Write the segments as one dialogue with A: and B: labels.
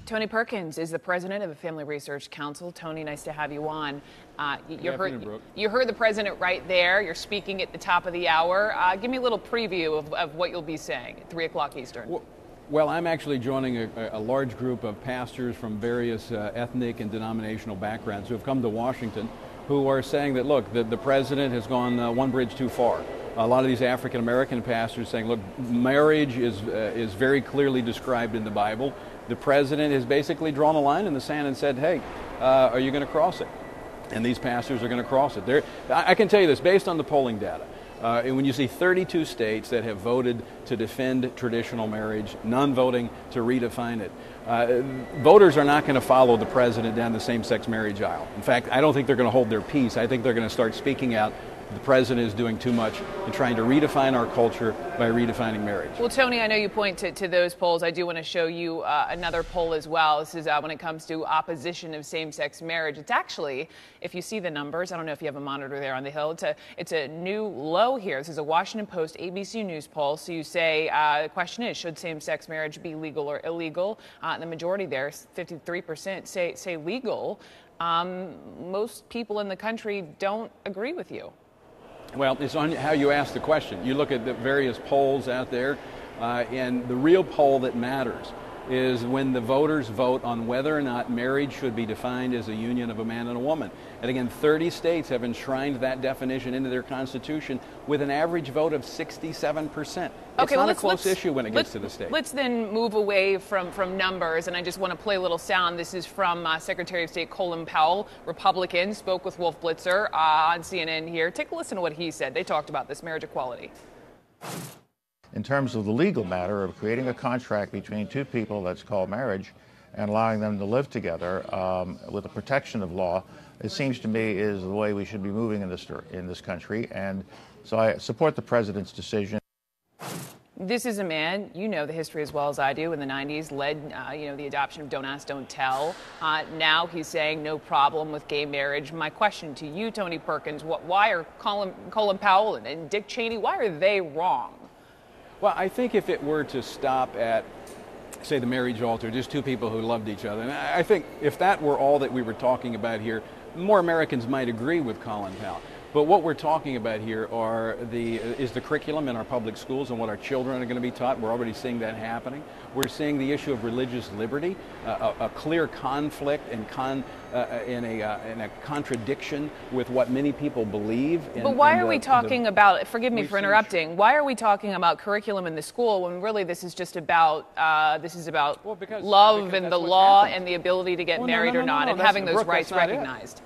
A: Tony Perkins is the president of the Family Research Council. Tony, nice to have you on. You heard the president right there. You're speaking at the top of the hour. Give me a little preview of what you'll be saying at 3 o'clock Eastern.
B: Well, I'm actually joining a large group of pastors from various ethnic and denominational backgrounds who have come to Washington, who are saying that, look, the president has gone one bridge too far. A lot of these African American pastors saying, look, marriage is very clearly described in the Bible. The president has basically drawn a line in the sand and said, hey, are you going to cross it? And these pastors are going to cross it. I can tell you this, based on the polling data, and when you see 32 states that have voted to defend traditional marriage, none voting to redefine it, voters are not going to follow the president down the same-sex marriage aisle. In fact, I don't think they're going to hold their peace. I think they're going to start speaking out. The president is doing too much in trying to redefine our culture by redefining marriage. Well,
A: Tony, I know you point to those polls. I do want to show you another poll as well. This is when it comes to opposition of same-sex marriage. It's actually, if you see the numbers, I don't know if you have a monitor there on the Hill, it's a new low here. This is a Washington Post ABC News poll. So you say, the question is, should same-sex marriage be legal or illegal? The majority there, 53%, say legal. Most people in the country don't agree with you.
B: Well, it's on how you ask the question. You look at the various polls out there, and the real poll that matters is when the voters vote on whether or not marriage should be defined as a union of a man and a woman. And again, 30 states have enshrined that definition into their constitution with an average vote of 67%. It's not a close issue when it gets to the state.
A: Let's then move away from numbers, and I just want to play a little sound. This is from Secretary of State Colin Powell, Republican, spoke with Wolf Blitzer on CNN here. Take a listen to what he said. They talked about this marriage equality.
C: In terms of the legal matter of creating a contract between two people that's called marriage and allowing them to live together with the protection of law, it seems to me is the way we should be moving in this country. And so I support the president's decision.
A: This is a man, you know the history as well as I do, in the 90s, led the adoption of Don't Ask, Don't Tell. Now he's saying no problem with gay marriage. My question to you, Tony Perkins, why are Colin Powell and Dick Cheney, why are they wrong?
B: Well, I think if it were to stop at, say, the marriage altar, just two people who loved each other, and I think if that were all that we were talking about here, more Americans might agree with Colin Powell. But what we're talking about here is the curriculum in our public schools and what our children are going to be taught. We're already seeing that happening. We're seeing the issue of religious liberty, a clear conflict and in a contradiction with what many people believe.
A: But why are we talking about, forgive me for interrupting, why are we talking about curriculum in the school when really this is just about, love and the law and the ability to get married or not and having those rights recognized?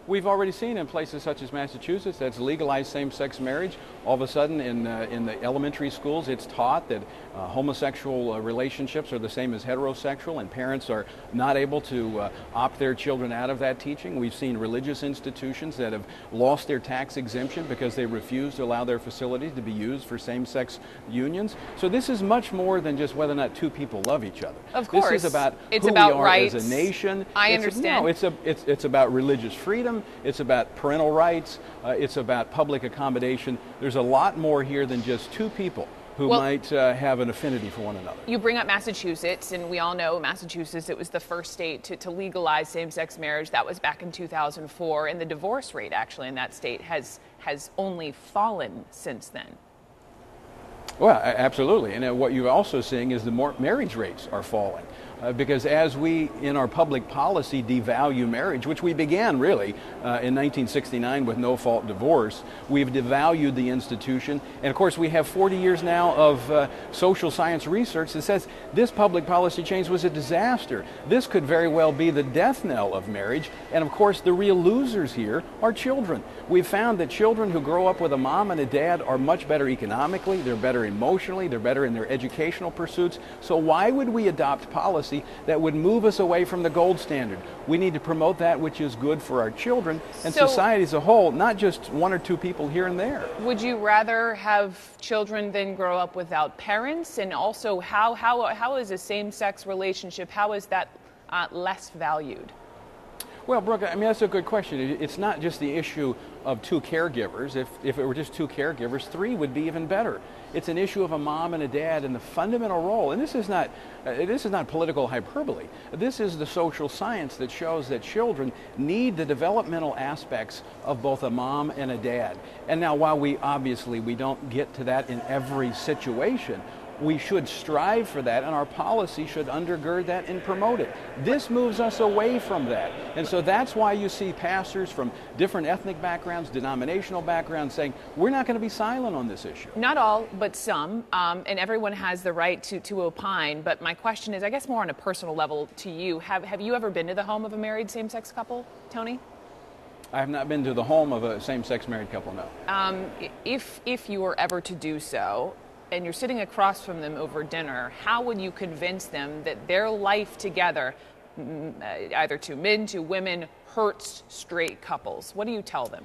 B: We've already seen in places such as Massachusetts that's legalized same-sex marriage. All of a sudden in the elementary schools it's taught that homosexual relationships are the same as heterosexual, and parents are not able to opt their children out of that teaching. We've seen religious institutions that have lost their tax exemption because they refuse to allow their facilities to be used for same-sex unions. So this is much more than just whether or not two people love each other.
A: Of course.
B: This is about
A: it's
B: who
A: about
B: we are
A: rights.
B: as a nation.
A: I understand.
B: It's about religious freedom. It's about parental rights. It's about public accommodation. There's a lot more here than just two people who might have an affinity for one another.
A: You bring up Massachusetts, and we all know Massachusetts, it was the first state to legalize same-sex marriage. That was back in 2004, and the divorce rate actually in that state has only fallen since then.
B: Well, absolutely. And what you're also seeing is the marriage rates are falling. Because as we, in our public policy, devalue marriage, which we began really in 1969 with no-fault divorce, we've devalued the institution. And of course, we have 40 years now of social science research that says this public policy change was a disaster. This could very well be the death knell of marriage. And of course, the real losers here are children. We've found that children who grow up with a mom and a dad are much better economically, they're better emotionally, they're better in their educational pursuits. So why would we adopt policy that would move us away from the gold standard? We need to promote that which is good for our children and society as a whole, not just one or two people here and there.
A: Would you rather have children than grow up without parents? And also, how is a same-sex relationship, how is that less valued?
B: Well, Brooke, I mean, that's a good question. It's not just the issue of two caregivers. If it were just two caregivers, three would be even better. It's an issue of a mom and a dad and the fundamental role. And this is not political hyperbole. This is the social science that shows that children need the developmental aspects of both a mom and a dad. And now, while we don't get to that in every situation, we should strive for that, and our policy should undergird that and promote it. This moves us away from that. And so that's why you see pastors from different ethnic backgrounds, denominational backgrounds saying, we're not going to be silent on this issue.
A: Not all, but some, and everyone has the right to opine. But my question is, I guess more on a personal level to you, have you ever been to the home of a married same-sex couple, Tony?
B: I have not been to the home of a same-sex married couple, no.
A: If you were ever to do so, and you're sitting across from them over dinner, how would you convince them that their life together, either to men, to women, hurts straight couples? What do you tell them?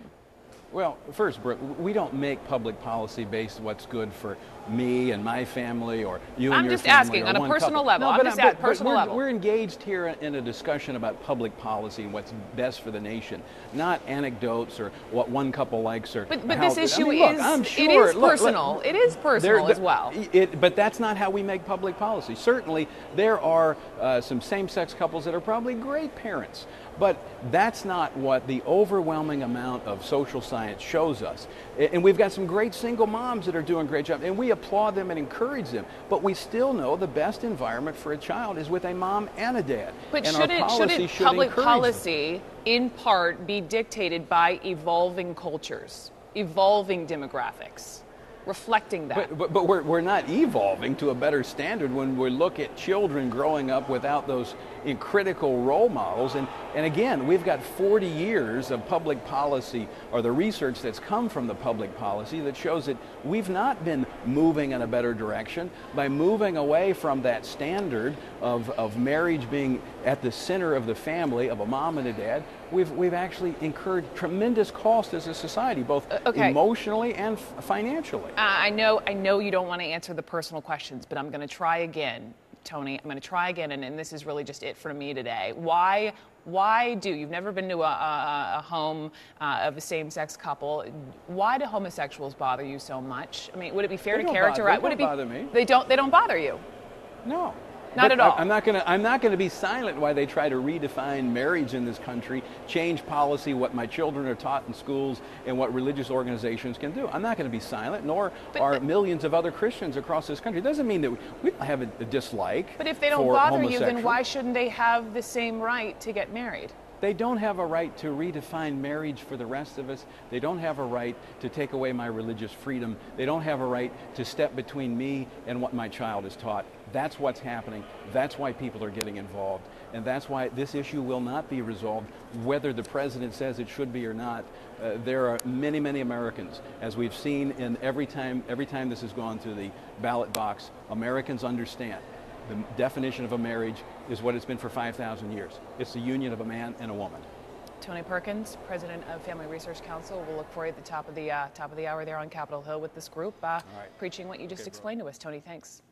B: Well, first, Brooke, we don't make public policy based on what's good for me and my family or you and your family.
A: I'm just asking on a personal level. I'm just at personal level.
B: We're engaged here in a discussion about public policy and what's best for the nation, not anecdotes or what one couple likes or.
A: But this issue is personal. It is personal as well.
B: But that's not how we make public policy. Certainly, there are some same-sex couples that are probably great parents. But that's not what the overwhelming amount of social science shows us. And we've got some great single moms that are doing a great job, and we applaud them and encourage them. But we still know the best environment for a child is with a mom and a dad.
A: But
B: and
A: shouldn't public policy, in part, be dictated by evolving cultures, evolving demographics? Reflecting that.
B: But we're not evolving to a better standard when we look at children growing up without those critical role models. And again, we've got 40 years of public policy, or the research that's come from the public policy that shows that we've not been moving in a better direction by moving away from that standard of marriage being at the center of the family, of a mom and a dad. We've actually incurred tremendous cost as a society, both emotionally and financially.
A: I know you don't want to answer the personal questions, but I'm going to try again, Tony. I'm going to try again, and this is really just it for me today. Why you've never been to a home of a same-sex couple? Why do homosexuals bother you so much? I mean, would it be fair to characterize?
B: They don't bother me.
A: They don't bother you.
B: No.
A: Not at all.
B: I'm not going to be silent while they try to redefine marriage in this country, change policy, what my children are taught in schools, and what religious organizations can do. I'm not going to be silent, nor are millions of other Christians across this country. It doesn't mean that we have a dislike.
A: But if they don't bother you, then why shouldn't they have the same right to get married?
B: They don't have a right to redefine marriage for the rest of us. They don't have a right to take away my religious freedom. They don't have a right to step between me and what my child is taught. That's what's happening. That's why people are getting involved. And that's why this issue will not be resolved, whether the president says it should be or not. There are many, many Americans, as we've seen in every time this has gone to the ballot box, Americans understand. The definition of a marriage is what it's been for 5,000 years. It's the union of a man and a woman.
A: Tony Perkins, president of Family Research Council. We'll look for you at the top of the hour there on Capitol Hill with this group, preaching what you just explained to us. Tony, thanks.